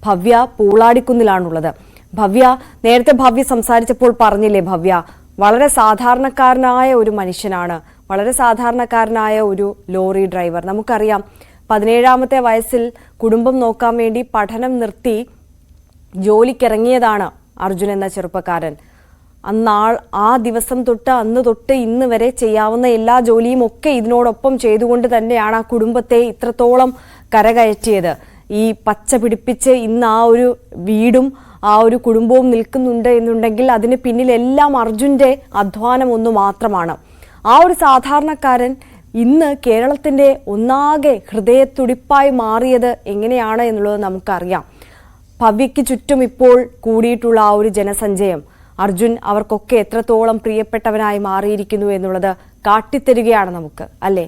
ഭവ്യ പൂളാടിക്കുന്നിലാണുള്ളത്. നേരത്തെ ഭവ്യ സംസാരിച്ചപ്പോൾ പറഞ്ഞില്ലേ ഭവ്യ, വളരെ സാധാരണക്കാരനായ ഒരു മനുഷ്യനാണ്, വളരെ സാധാരണക്കാരനായ ഒരു ലോറി ഡ്രൈവർ. നമുക്കറിയാം 17ാമത്തെ വയസ്സിൽ കുടുംബം നോക്കാൻ വേണ്ടി പഠനം നിർത്തി ജോലിക്കിറങ്ങിയതാണ് അർജുൻ എന്ന ചെറുപ്പക്കാരൻ. ആ ദിവസം തൊട്ട് അന്ന് തൊട്ട് ഇന്ന് വരെ ചെയ്യാവുന്ന എല്ലാ ജോലിയും ഒക്കെ ഇതിനോടൊപ്പം ചെയ്തുകൊണ്ട് തന്നെയാണ് ആ കുടുംബത്തെ ഇത്രത്തോളം കരകയറ്റിയത്. ഈ പച്ച പിടിപ്പിച്ച് ഇന്ന് ആ ഒരു വീടും ആ ഒരു കുടുംബവും നിൽക്കുന്നുണ്ട് എന്നുണ്ടെങ്കിൽ അതിന് പിന്നിലെല്ലാം അർജുന്റെ അധ്വാനം ഒന്ന് മാത്രമാണ്. ആ ഒരു സാധാരണക്കാരൻ ഇന്ന് കേരളത്തിന്റെ ഒന്നാകെ ഹൃദയത്തുടിപ്പായി മാറിയത് എങ്ങനെയാണ് എന്നുള്ളത് നമുക്കറിയാം. ഭവ്യയ്ക്ക് ചുറ്റും ഇപ്പോൾ കൂടിയിട്ടുള്ള ആ ഒരു ജനസഞ്ചയം അർജുൻ അവർക്കൊക്കെ എത്രത്തോളം പ്രിയപ്പെട്ടവനായി മാറിയിരിക്കുന്നു എന്നുള്ളത് കാട്ടിത്തരികയാണ് നമുക്ക്, അല്ലേ?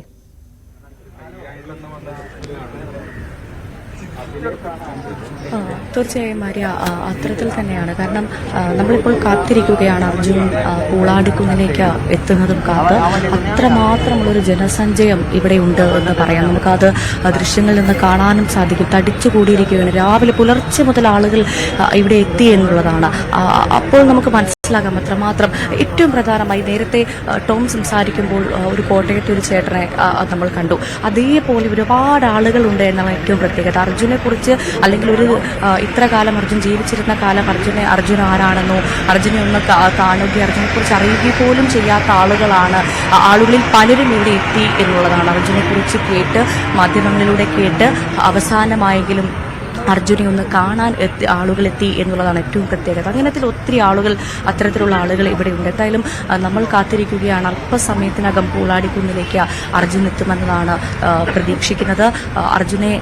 തീർച്ചയായും മാര്യ, അത്തരത്തിൽ തന്നെയാണ്. കാരണം നമ്മളിപ്പോൾ കാത്തിരിക്കുകയാണ് അർജുൻ പൂളാടിക്കുന്നിലേക്ക് എത്തുന്നതും കാത്ത്. അത്രമാത്രമുള്ളൊരു ജനസഞ്ചയം ഇവിടെ ഉണ്ട് എന്ന് പറയാം. നമുക്കത് ദൃശ്യങ്ങളിൽ നിന്ന് കാണാനും സാധിക്കും. തടിച്ചുകൂടിയിരിക്കുകയാണ്. രാവിലെ പുലർച്ചെ മുതൽ ആളുകൾ ഇവിടെ എത്തി എന്നുള്ളതാണ്. അപ്പോൾ നമുക്ക് മനസ്സിലാകാം അത്രമാത്രം. ഏറ്റവും പ്രധാനമായി നേരത്തെ ടോം സംസാരിക്കുമ്പോൾ ഒരു കോട്ടയത്തെ ഒരു ചേട്ടനെ നമ്മൾ കണ്ടു. അതേപോലെ ഒരുപാട് ആളുകളുണ്ട് എന്നാണ് ഏറ്റവും പ്രത്യേകത. അർജുനെ കുറിച്ച് അല്ലെങ്കിൽ ഒരു ഇത്ര കാലം അർജുൻ ജീവിച്ചിരുന്ന കാലം അർജുൻ ആരാണെന്നോ അർജുനെ ഒന്ന് കാണുകയോ അർജുനെ കുറിച്ച് അറിയുക പോലും ചെയ്യാത്ത ആളുകളിൽ പലരും ഇവിടെ എത്തി എന്നുള്ളതാണ്. അർജുനെ കുറിച്ച് കേട്ട് മാധ്യമങ്ങളിലൂടെ കേട്ട് അവസാനമായെങ്കിലും അർജുനെ ഒന്ന് കാണാൻ ആളുകൾ എത്തി എന്നുള്ളതാണ് ഏറ്റവും പ്രത്യേകത. അങ്ങനത്തിൽ ഒത്തിരി ആളുകൾ, അത്തരത്തിലുള്ള ആളുകൾ ഇവിടെ ഉണ്ട്. എന്തായാലും നമ്മൾ കാത്തിരിക്കുകയാണ്. അല്പസമയത്തിനകം പൂളാടിക്കുന്നിലേക്ക് അർജുൻ എത്തുമെന്നതാണ് പ്രതീക്ഷിക്കുന്നത്. അർജുനെ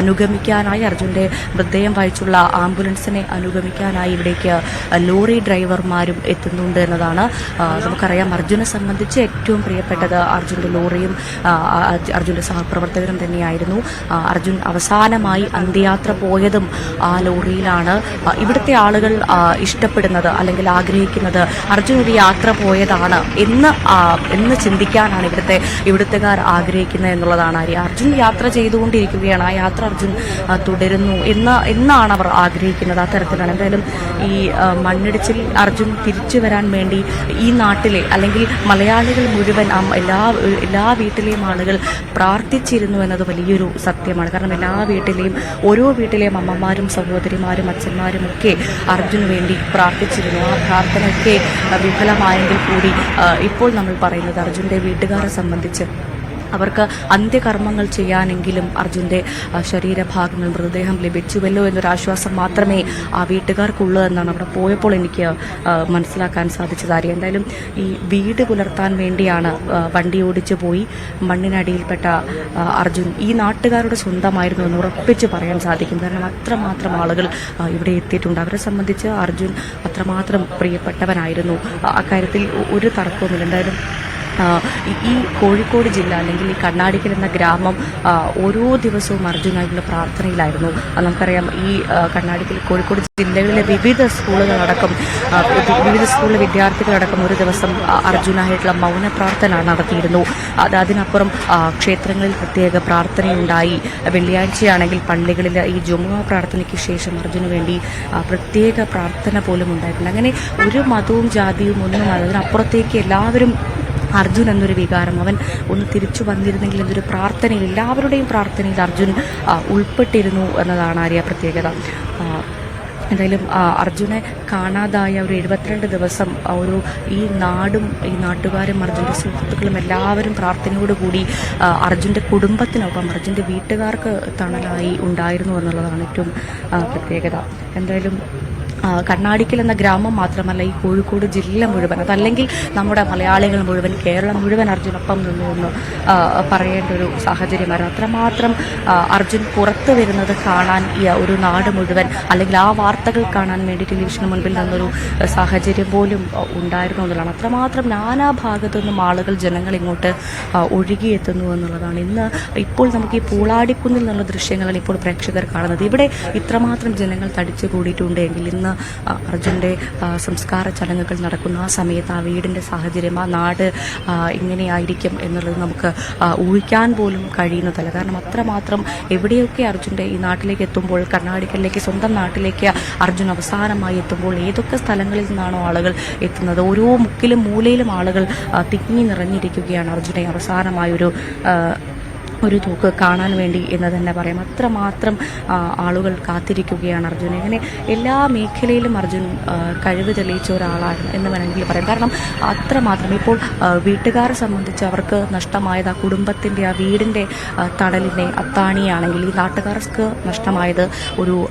അനുഗമിക്കാനായി, അർജുന്റെ മൃതദേഹം വഹിച്ചുള്ള ആംബുലൻസിനെ അനുഗമിക്കാനായി ഇവിടേക്ക് ലോറി ഡ്രൈവർമാരും എത്തുന്നുണ്ട് എന്നതാണ്. നമുക്കറിയാം അർജുനെ സംബന്ധിച്ച് ഏറ്റവും പ്രിയപ്പെട്ടത് അർജുന്റെ ലോറിയും അർജുന്റെ സഹപ്രവർത്തകരും തന്നെയായിരുന്നു. അർജുൻ അവസാനമായി അന്ത്യയാത്ര പോയതും ആ ലോറിയിലാണ്. ഇവിടുത്തെ ആളുകൾ ഇഷ്ടപ്പെടുന്നത് അല്ലെങ്കിൽ ആഗ്രഹിക്കുന്നത് അർജുൻ ഒരു യാത്ര പോയതാണ് എന്ന് ചിന്തിക്കാനാണ് ഇവിടുത്തുകാർ ആഗ്രഹിക്കുന്നത് എന്നുള്ളതാണ്. അർജുൻ യാത്ര ചെയ്തുകൊണ്ടിരിക്കുകയാണ്. ആ യാത്ര അർജുൻ തുടരുന്നു എന്നാണ് അവർ ആഗ്രഹിക്കുന്നത്. ആ തരത്തിലാണ്. എന്തായാലും ഈ മണ്ണിടിച്ചിൽ അർജുൻ തിരിച്ചു വരാൻ വേണ്ടി ഈ നാട്ടിലെ അല്ലെങ്കിൽ മലയാളികൾ മുഴുവൻ എല്ലാ വീട്ടിലെയും ആളുകൾ പ്രാർത്ഥിച്ചിരുന്നു എന്നത് വലിയൊരു സത്യമാണ്. കാരണം എല്ലാ വീട്ടിലെയും ഓരോ വീട്ടിലെയും അമ്മമാരും സഹോദരിമാരും അച്ഛന്മാരും ഒക്കെ അർജുന് വേണ്ടി പ്രാർത്ഥിച്ചിരുന്നു. ആ പ്രാർത്ഥനയൊക്കെ വിഫലമായെങ്കിൽ കൂടി ഇപ്പോൾ നമ്മൾ പറയുന്നത് അർജുന്റെ വീട്ടുകാരെ സംബന്ധിച്ച് അവർക്ക് അന്ത്യകർമ്മങ്ങൾ ചെയ്യാനെങ്കിലും അർജുന്റെ ശരീരഭാഗങ്ങൾ, മൃതദേഹം ലഭിച്ചുവല്ലോ എന്നൊരാശ്വാസം മാത്രമേ ആ വീട്ടുകാർക്കുള്ളൂ എന്നാണ് അവിടെ പോയപ്പോൾ എനിക്ക് മനസ്സിലാക്കാൻ സാധിച്ചത്. എന്തായാലും ഈ വീട് പുലർത്താൻ വേണ്ടിയാണ് വണ്ടി ഓടിച്ചു പോയി മണ്ണിനടിയിൽപ്പെട്ട അർജുൻ ഈ നാട്ടുകാരുടെ സ്വന്തമായിരുന്നു എന്ന് ഉറപ്പിച്ച് പറയാൻ സാധിക്കും. കാരണം അത്രമാത്രം ആളുകൾ ഇവിടെ എത്തിയിട്ടുണ്ട്. അവരെ സംബന്ധിച്ച് അർജുൻ അത്രമാത്രം പ്രിയപ്പെട്ടവനായിരുന്നു. അക്കാര്യത്തിൽ ഒരു തർക്കവുമില്ല. എന്തായാലും ഈ കോഴിക്കോട് ജില്ല അല്ലെങ്കിൽ ഈ കണ്ണാടിക്കൽ എന്ന ഗ്രാമം ഓരോ ദിവസവും അർജുനായിട്ടുള്ള പ്രാർത്ഥനയിലായിരുന്നു. നമുക്കറിയാം ഈ കണ്ണാടിക്കൽ കോഴിക്കോട് ജില്ലകളിലെ വിവിധ സ്കൂളിലെ വിദ്യാർത്ഥികളടക്കം ഒരു ദിവസം അർജുനായിട്ടുള്ള മൗന പ്രാർത്ഥന നടത്തിയിരുന്നു. അതിനപ്പുറം ക്ഷേത്രങ്ങളിൽ പ്രത്യേക പ്രാർത്ഥനയുണ്ടായി. വെള്ളിയാഴ്ചയാണെങ്കിൽ പള്ളികളിൽ ഈ ജുമുഅ പ്രാർത്ഥനയ്ക്ക് ശേഷം അർജുന് വേണ്ടി പ്രത്യേക പ്രാർത്ഥന പോലും ഉണ്ടായിട്ടുണ്ട്. അങ്ങനെ ഒരു മതവും ജാതിയും ഒന്നും അതിനപ്പുറത്തേക്ക് എല്ലാവരും അർജുൻ എന്നൊരു വികാരം, അവൻ ഒന്ന് തിരിച്ചു വന്നിരുന്നെങ്കിൽ എന്നൊരു പ്രാർത്ഥനയിൽ, എല്ലാവരുടെയും പ്രാർത്ഥനയിൽ അർജുൻ ഉൾപ്പെട്ടിരുന്നു എന്നതാണ് പ്രത്യേകത. എന്തായാലും അർജുനെ കാണാതായ ഒരു 72 ദിവസം ഈ നാടും ഈ നാട്ടുകാരും അർജുൻ്റെ സുഹൃത്തുക്കളും എല്ലാവരും പ്രാർത്ഥനയോടുകൂടി അർജുൻ്റെ കുടുംബത്തിനൊപ്പം അർജുൻ്റെ വീട്ടുകാർക്ക് തണലായി ഉണ്ടായിരുന്നു എന്നുള്ളതാണ് ഏറ്റവും പ്രത്യേകത. എന്തായാലും കണ്ണാടിക്കൽ എന്ന ഗ്രാമം മാത്രമല്ല ഈ കോഴിക്കോട് ജില്ല മുഴുവൻ, അതല്ലെങ്കിൽ നമ്മുടെ മലയാളികൾ മുഴുവൻ, കേരളം മുഴുവൻ അർജുനൊപ്പം നിന്നു എന്ന് പറയേണ്ട ഒരു സാഹചര്യമായിരുന്നു. അത്രമാത്രം അർജുൻ പുറത്തു വരുന്നത് കാണാൻ ഒരു നാട് മുഴുവൻ, അല്ലെങ്കിൽ ആ വാർത്തകൾ കാണാൻ വേണ്ടി ടെലിവിഷന് മുൻപിൽ നിന്നൊരു സാഹചര്യം പോലും ഉണ്ടായിരുന്നു എന്നുള്ളതാണ്. അത്രമാത്രം നാനാഭാഗത്തു നിന്നും ജനങ്ങൾ ഇങ്ങോട്ട് ഒഴുകിയെത്തുന്നു എന്നുള്ളതാണ്. ഇപ്പോൾ നമുക്ക് ഈ പൂളാടിക്കുന്നിൽ നിന്നുള്ള ദൃശ്യങ്ങളാണ് ഇപ്പോൾ പ്രേക്ഷകർ കാണുന്നത്. ഇവിടെ ഇത്രമാത്രം ജനങ്ങൾ തടിച്ചു കൂടിയിട്ടുണ്ടെങ്കിൽ ഇന്ന് അന്ന് അർജുൻ്റെ സംസ്കാര ചടങ്ങുകൾ നടക്കുന്ന ആ സമയത്ത് ആ വീടിൻ്റെ സാഹചര്യം, ആ നാട് ഇങ്ങനെയായിരിക്കും എന്നുള്ളത് നമുക്ക് ഊഹിക്കാൻ പോലും കഴിയുന്നതല്ല. കാരണം അത്രമാത്രം എവിടെയൊക്കെ അർജുൻ്റെ ഈ നാട്ടിലേക്ക് എത്തുമ്പോൾ, കർണാടകയിലേക്ക്, സ്വന്തം നാട്ടിലേക്ക് അർജുൻ അവസാനമായി എത്തുമ്പോൾ ഏതൊക്കെ സ്ഥലങ്ങളിൽ നിന്നാണോ ആളുകൾ എത്തുന്നത്, ഓരോ മുക്കിലും മൂലയിലും ആളുകൾ തിങ്ങി നിറഞ്ഞിരിക്കുകയാണ് അർജുനെ അവസാനമായൊരു തൂക്ക് കാണാൻ വേണ്ടി എന്ന് തന്നെ പറയാം. അത്രമാത്രം ആളുകൾ കാത്തിരിക്കുകയാണ് അർജുൻ. ഇങ്ങനെ എല്ലാ മേഖലയിലും അർജുൻ കഴിവ് തെളിയിച്ച ഒരാളാണ് എന്ന് വേണമെങ്കിൽ പറയാം. കാരണം അത്രമാത്രം ഇപ്പോൾ വീട്ടുകാരെ സംബന്ധിച്ച് അവർക്ക് നഷ്ടമായത് ആ കുടുംബത്തിൻ്റെ, ആ വീടിൻ്റെ തണലിനെ, അത്താണിയാണെങ്കിൽ ഈ നാട്ടുകാർക്ക് നഷ്ടമായത്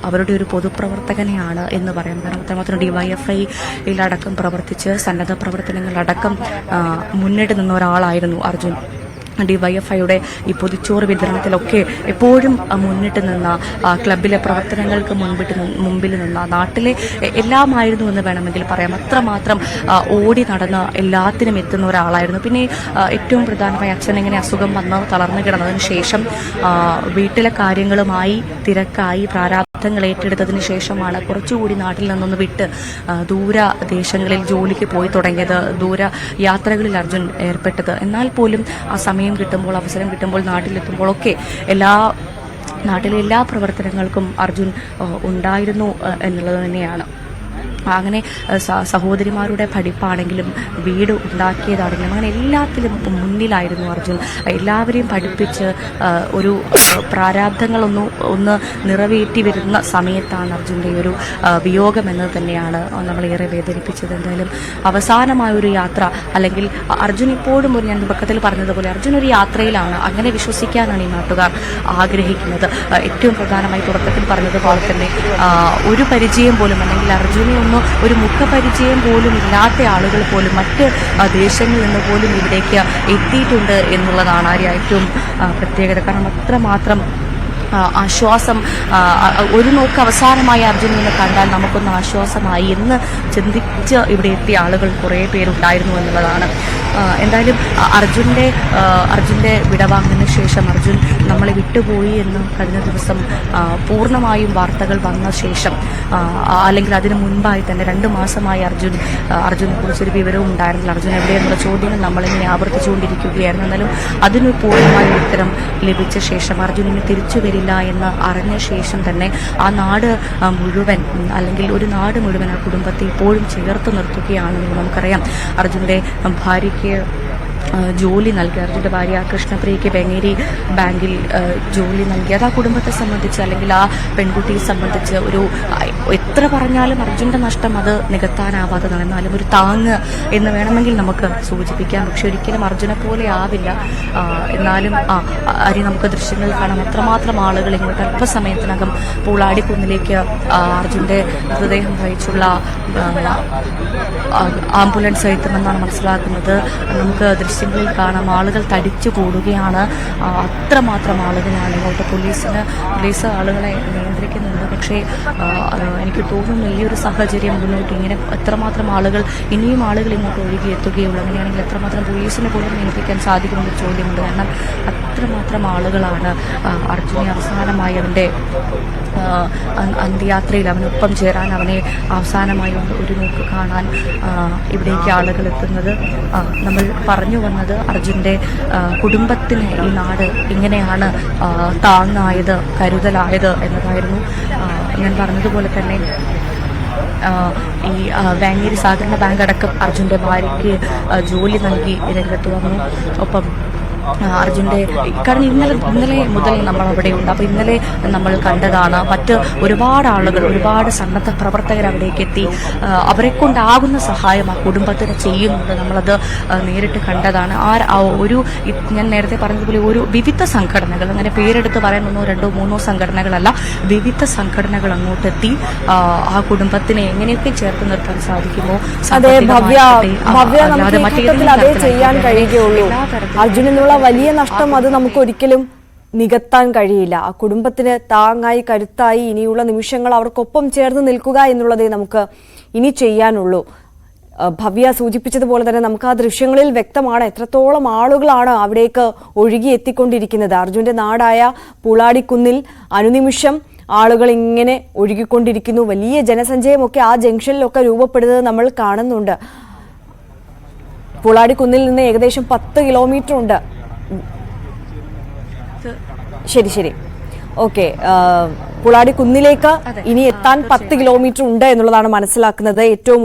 അവരുടെ ഒരു പൊതുപ്രവർത്തകനെയാണ് എന്ന് പറയാം. കാരണം അത്രമാത്രം DYFIയിലടക്കം പ്രവർത്തിച്ച് സന്നദ്ധ പ്രവർത്തനങ്ങളടക്കം മുന്നിട്ട് നിന്ന ഒരാളായിരുന്നു അർജുൻ. DYFIയുടെ ഈ പൊതിച്ചോറ് വിതരണത്തിലൊക്കെ എപ്പോഴും മുന്നിട്ട് നിന്ന, ക്ലബിലെ പ്രവർത്തനങ്ങൾക്ക് മുമ്പിൽ നിന്ന, നാട്ടിലെ എല്ലാമായിരുന്നു എന്ന് വേണമെങ്കിൽ പറയാം. അത്രമാത്രം ഓടി നടന്ന് എല്ലാത്തിനും എത്തുന്ന ഒരാളായിരുന്നു. പിന്നെ ഏറ്റവും പ്രധാനമായി അച്ഛൻ ഇങ്ങനെ അസുഖം വന്ന് തളർന്നു കിടന്നതിന് ശേഷം വീട്ടിലെ കാര്യങ്ങളുമായി തിരക്കായി പ്രാരാബ്ധങ്ങൾ ഏറ്റെടുത്തതിന് ശേഷമാണ് കുറച്ചുകൂടി നാട്ടിൽ നിന്നൊന്ന് വിട്ട് ദൂരദേശങ്ങളിൽ ജോലിക്ക് പോയി തുടങ്ങിയത്, ദൂര യാത്രകളിൽ അർജുൻ ഏർപ്പെട്ടത്. എന്നാൽ പോലും ആ സമയം കിട്ടുമ്പോൾ, അവസരം കിട്ടുമ്പോൾ, നാട്ടിലെത്തുമ്പോഴൊക്കെ നാട്ടിലെ എല്ലാ പ്രവർത്തനങ്ങൾക്കും അർജുൻ ഉണ്ടായിരുന്നു എന്നുള്ളത് തന്നെയാണ്. അങ്ങനെ സഹോദരിമാരുടെ പഠിപ്പാണെങ്കിലും വീട് ഉണ്ടാക്കിയതാണെങ്കിലും അങ്ങനെ എല്ലാത്തിലും മുന്നിലായിരുന്നു അർജുൻ. എല്ലാവരെയും പഠിപ്പിച്ച് ഒരു പ്രാരാബ്ധങ്ങളൊന്ന് നിറവേറ്റി വരുന്ന സമയത്താണ് അർജുൻ്റെ ഒരു വിയോഗം എന്നത് തന്നെയാണ് നമ്മളേറെ വേദനിപ്പിച്ചത്. എന്തായാലും അവസാനമായൊരു യാത്ര, അല്ലെങ്കിൽ അർജുൻ ഇപ്പോഴും ഞാൻ തുടക്കത്തിൽ പറഞ്ഞതുപോലെ അർജുൻ ഒരു യാത്രയിലാണ്, അങ്ങനെ വിശ്വസിക്കാനാണ് ഈ നാട്ടുകാർ ആഗ്രഹിക്കുന്നത്. ഏറ്റവും പ്രധാനമായി തുടക്കത്തിൽ പറഞ്ഞതുപോലെ തന്നെ ഒരു പരിചയം പോലും, അല്ലെങ്കിൽ അർജുനെ ഒരു മുഖപരിചയം പോലും ഇല്ലാത്ത ആളുകൾ പോലും മറ്റ് ദേശങ്ങളിൽ നിന്ന് പോലും ഇവിടേക്ക് എത്തിയിട്ടുണ്ട് എന്നുള്ളതാണ് ഏറ്റവും പ്രത്യേകത. കാരണം അത്രമാത്രം ആശ്വാസം, ഒരു നോക്ക് അവസാനമായി അർജുനെ കണ്ടാൽ നമുക്കൊന്ന് ആശ്വാസമായി എന്ന് ചിന്തിച്ച് ഇവിടെ എത്തിയ ആളുകൾ കുറേ പേരുണ്ടായിരുന്നു എന്നുള്ളതാണ്. എന്തായാലും അർജുൻ്റെ വിടവാങ്ങിന് ശേഷം അർജുൻ നമ്മളെ വിട്ടുപോയി എന്ന് കഴിഞ്ഞ ദിവസം പൂർണ്ണമായും വാർത്തകൾ വന്ന ശേഷം, അല്ലെങ്കിൽ അതിനു മുൻപായി തന്നെ 2 മാസമായി അർജുനെ കുറിച്ചൊരു വിവരവും ഉണ്ടായിരുന്നില്ല. അർജുൻ എവിടെയെന്നുള്ള ചോദ്യങ്ങൾ നമ്മളിങ്ങനെ ആവർത്തിച്ചുകൊണ്ടിരിക്കുകയായിരുന്നു. എന്നാലും അതിന് പൂർണ്ണമായ ഉത്തരം ലഭിച്ച ശേഷം അർജുനിന് തിരിച്ചു വരില്ല എന്ന് അറിഞ്ഞ ശേഷം തന്നെ ആ നാട് മുഴുവൻ, അല്ലെങ്കിൽ ഒരു നാട് മുഴുവൻ ആ കുടുംബത്തെ ഇപ്പോഴും ചേർത്ത് നിർത്തുകയാണെന്ന് നമുക്കറിയാം. അർജുൻ്റെ ഭാര്യയ്ക്ക് ജോലി നൽകി, അർജുൻ്റെ ഭാര്യ കൃഷ്ണപ്രിയയ്ക്ക് ബംഗേരി ബാങ്കിൽ ജോലി നൽകി. അത് ആ കുടുംബത്തെ സംബന്ധിച്ച്, അല്ലെങ്കിൽ ആ പെൺകുട്ടിയെ സംബന്ധിച്ച് എത്ര പറഞ്ഞാലും അർജുൻ്റെ നഷ്ടം അത് നികത്താനാവാത്തതാണ്. എന്നാലും ഒരു താങ്ങ് എന്ന് വേണമെങ്കിൽ നമുക്ക് സൂചിപ്പിക്കാം. പക്ഷെ ഒരിക്കലും അർജുനെ പോലെ ആവില്ല. എന്നാലും നമുക്ക് ദൃശ്യങ്ങൾ കാണാം. അത്രമാത്രം ആളുകൾ ഇങ്ങോട്ട് അല്പസമയത്തിനകം പൂളാടിക്കുന്നിലേക്ക് അർജുൻ്റെ മൃതദേഹം വഹിച്ചുള്ള ആംബുലൻസ് എത്തുമെന്നാണ് മനസ്സിലാക്കുന്നത്. നമുക്ക് ദൃശ്യങ്ങളിൽ കാണാം, ആളുകൾ തടിച്ചു കൂടുകയാണ്. അത്രമാത്രം ആളുകളാണ് ഇങ്ങോട്ട്. പോലീസ് ആളുകളെ നിയന്ത്രിക്കുന്നുണ്ട്. പക്ഷേ എനിക്ക് തോന്നുന്നു ഈ ഒരു സാഹചര്യം മുന്നോട്ട് ഇങ്ങനെ എത്രമാത്രം ആളുകൾ, ഇനിയും ആളുകൾ ഇങ്ങോട്ട് ഒഴുകിയെത്തുകയുള്ളൂ. അങ്ങനെയാണെങ്കിൽ എത്രമാത്രം പോലീസിനെ പോലും നിയന്ത്രിക്കാൻ സാധിക്കുമെന്നൊരു ചോദ്യമുണ്ട്. കാരണം അത്രമാത്രം ആളുകളാണ് അർജുനെ അവസാനമായി അവൻ്റെ അന്ത്യയാത്രയിൽ അവനൊപ്പം ചേരാൻ, അവനെ അവസാനമായി ഒരു നോക്ക് കാണാൻ ഇവിടേക്ക് ആളുകൾ എത്തുന്നത്. നമ്മൾ പറഞ്ഞു വന്നത് അർജുൻ്റെ കുടുംബത്തിന് ഈ നാട് ഇങ്ങനെയാണ് താങ്ങായത്, കരുതലായത് എന്നതായിരുന്നു. ഞാൻ പറഞ്ഞതുപോലെ തന്നെ ഈ ബാങ്കേരി സഹകരണ ബാങ്ക് അടക്കം അർജുൻ്റെ ഭാര്യയ്ക്ക് ജോലി നൽകി രംഗത്ത് വന്നു. ഒപ്പം അർജുൻ്റെ, കാരണം ഇന്നലെ മുതൽ നമ്മൾ അവിടെ ഉണ്ട്. അപ്പോൾ ഇന്നലെ നമ്മൾ കണ്ടതാണ് മറ്റ് ഒരുപാട് ആളുകൾ, ഒരുപാട് സന്നദ്ധ പ്രവർത്തകർ അവിടേക്ക് എത്തി അവരെ കൊണ്ടാകുന്ന സഹായം ആ കുടുംബത്തിന് ചെയ്യുന്നുണ്ട്. നമ്മളത് നേരിട്ട് കണ്ടതാണ്. ഞാൻ നേരത്തെ പറഞ്ഞതുപോലെ ഒരു വിവിധ സംഘടനകൾ, അങ്ങനെ പേരെടുത്ത് പറയാൻ 1, 2, 3 സംഘടനകളല്ല, വിവിധ സംഘടനകൾ അങ്ങോട്ടെത്തി ആ കുടുംബത്തിനെ എങ്ങനെയൊക്കെ ചേർത്ത് നിർത്താൻ സാധിക്കുമോ അതേ ചെയ്യാൻ കഴിയുകയുള്ളൂ. അർജുനെന്നുള്ള വലിയ നഷ്ടം അത് നമുക്ക് ഒരിക്കലും നികത്താൻ കഴിയില്ല. ആ കുടുംബത്തിന് താങ്ങായി, കരുത്തായി ഇനിയുള്ള നിമിഷങ്ങൾ അവർക്കൊപ്പം ചേർന്ന് നിൽക്കുക എന്നുള്ളതേ നമുക്ക് ഇനി ചെയ്യാനുള്ളൂ. ഭവ്യ സൂചിപ്പിച്ചതുപോലെ തന്നെ നമുക്ക് ആ ദൃശ്യങ്ങളിൽ വ്യക്തമാണ് എത്രത്തോളം ആളുകളാണ് അവിടേക്ക് ഒഴുകി എത്തിക്കൊണ്ടിരിക്കുന്നത്. അർജുന്റെ നാടായ പൂളാടിക്കുന്നിൽ അനുനിമിഷം ആളുകൾ ഇങ്ങനെ ഒഴുകിക്കൊണ്ടിരിക്കുന്നു. വലിയ ജനസഞ്ചയമൊക്കെ ആ ജംഗ്ഷനിലൊക്കെ രൂപപ്പെടുന്നത് നമ്മൾ കാണുന്നുണ്ട്. പൂളാടിക്കുന്നിൽ നിന്ന് ഏകദേശം 10 കിലോമീറ്റർ ഉണ്ട്. ശരി ഓക്കെ. പൂളാടിക്കുന്നിലേക്ക് ഇനി എത്താൻ 10 കിലോമീറ്റർ ഉണ്ട് എന്നുള്ളതാണ് മനസ്സിലാക്കുന്നത്. ഏറ്റവും